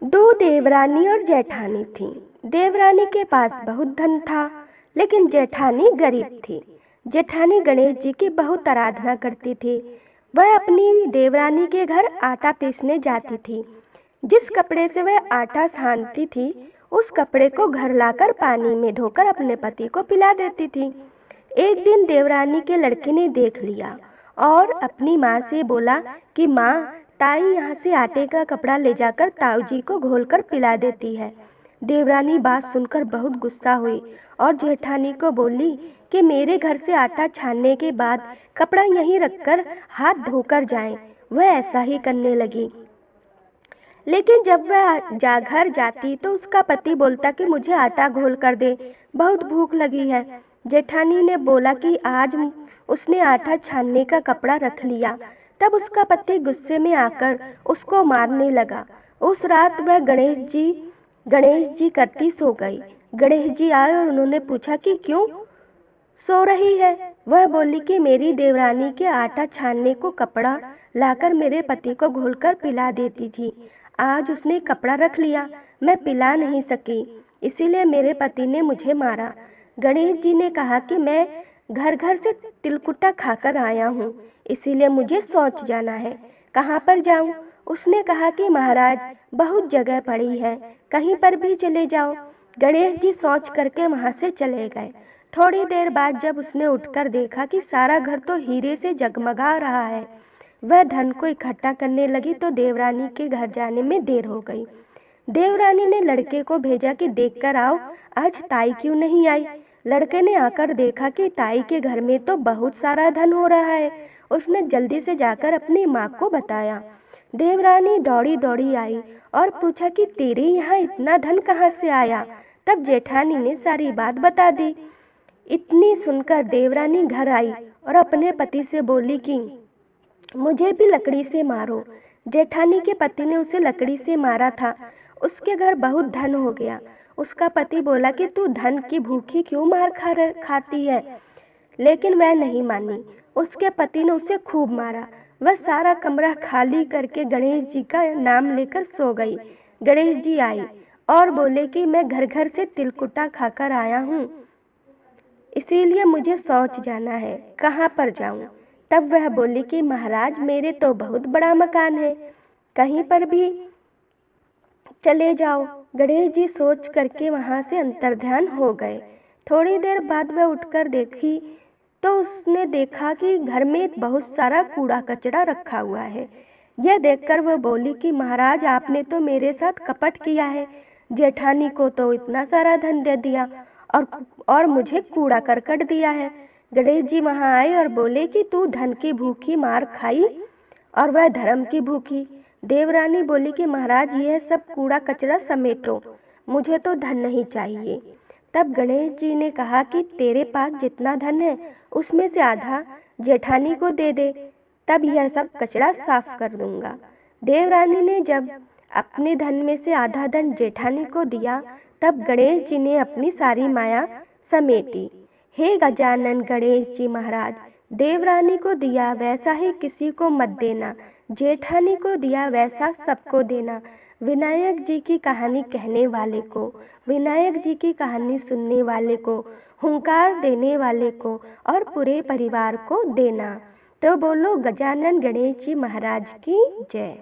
दो देवरानी और जेठानी थीं। देवरानी के पास बहुत धन था, लेकिन जेठानी गरीब थी। जेठानी गणेश जी की बहुत आराधना करती थी। वह अपनी देवरानी के घर आटा पीसने जाती थी। जिस कपड़े से वह आटा सानती थी, उस कपड़े को घर लाकर पानी में धोकर अपने पति को पिला देती थी। एक दिन देवरानी के लड़के ने देख लिया और अपनी माँ से बोला कि माँ, ताई यहाँ से आटे का कपड़ा ले जाकर ताऊ जी को घोलकर पिला देती है। देवरानी बात सुनकर बहुत गुस्सा हुई और जेठानी को बोली कि मेरे घर से आटा छानने के बाद कपड़ा यहीं रखकर हाथ धोकर जाएं। वह ऐसा ही करने लगी। लेकिन जब वह घर जाती तो उसका पति बोलता कि मुझे आटा घोल कर दे, बहुत भूख लगी है। जेठानी ने बोला कि आज उसने आटा छानने का कपड़ा रख लिया। तब उसका पति गुस्से में आकर उसको मारने लगा। उस रात वह गणेश जी करती सो गई। गणेश जी आए और उन्होंने पूछा कि क्यों सो रही है। वह बोली कि मेरी देवरानी के आटा छानने को कपड़ा लाकर मेरे पति को घोलकर पिला देती थी। आज उसने कपड़ा रख लिया, मैं पिला नहीं सकी, इसीलिए मेरे पति ने मुझे मारा। गणेश जी ने कहा कि मैं घर घर से तिलकुटा खाकर आया हूँ, इसीलिए मुझे शौच जाना है। कहाँ पर जाऊँ? उसने कहा कि महाराज, बहुत जगह पड़ी है, कहीं पर भी चले जाओ। गणेश जी शौच करके वहाँ से चले गए। थोड़ी देर बाद जब उसने उठकर देखा कि सारा घर तो हीरे से जगमगा रहा है, वह धन को इकट्ठा करने लगी तो देवरानी के घर जाने में देर हो गई। देवरानी ने लड़के को भेजा कि देखकर आओ, आज ताई क्यों नहीं आई। लड़के ने आकर देखा कि ताई के घर में तो बहुत सारा धन हो रहा है। उसने जल्दी से जाकर अपनी माँ को बताया। देवरानी दौड़ी दौड़ी आई और पूछा कि तेरे यहाँ इतना धन कहाँ से आया। तब जेठानी ने सारी बात बता दी। इतनी सुनकर देवरानी घर आई और अपने पति से बोली कि मुझे भी लकड़ी से मारो। जेठानी के पति ने उसे लकड़ी से मारा था। उसके घर बहुत धन हो गया। उसका पति बोला कि तू धन की भूखी क्यों मार खाती है, लेकिन वह नहीं मानी। उसके पति ने उसे खूब मारा। वह सारा कमरा खाली करके गणेश जी का नाम लेकर सो गई। गणेश जी आई और बोले कि मैं घर घर से तिलकुटा खाकर आया हूँ, इसीलिए मुझे शौच जाना है, कहाँ पर जाऊँ। तब वह बोली कि महाराज, मेरे तो बहुत बड़ा मकान है, कहीं पर भी चले जाओ। गणेश जी सोच करके वहां से अंतर्ध्यान हो गए। थोड़ी देर बाद वह उठकर देखी तो उसने देखा कि घर में बहुत सारा कूड़ा कचरा रखा हुआ है। यह देखकर वह बोली कि महाराज, आपने तो मेरे साथ कपट किया है। जेठानी को तो इतना सारा धन दे दिया और मुझे कूड़ा करकट दिया है। गणेश जी वहां आए और बोले कि तू धन की भूखी मार खाई और वह धर्म की भूखी। देवरानी बोली कि महाराज, यह सब कूड़ा कचरा समेटो, मुझे तो धन नहीं चाहिए। तब गणेश जी ने कहा कि तेरे पास जितना धन है उसमें से आधा जेठानी को दे दे, तब यह सब कचरा साफ कर दूंगा। देवरानी ने जब अपने धन में से आधा धन जेठानी को दिया, तब गणेश जी ने अपनी सारी माया समेटी। हे गजानन गणेश जी महाराज, देवरानी को दिया वैसा ही किसी को मत देना, जेठानी को दिया वैसा सबको देना। विनायक जी की कहानी कहने वाले को, विनायक जी की कहानी सुनने वाले को, हुंकार देने वाले को और पूरे परिवार को देना। तो बोलो गजानन गणेश जी महाराज की जय।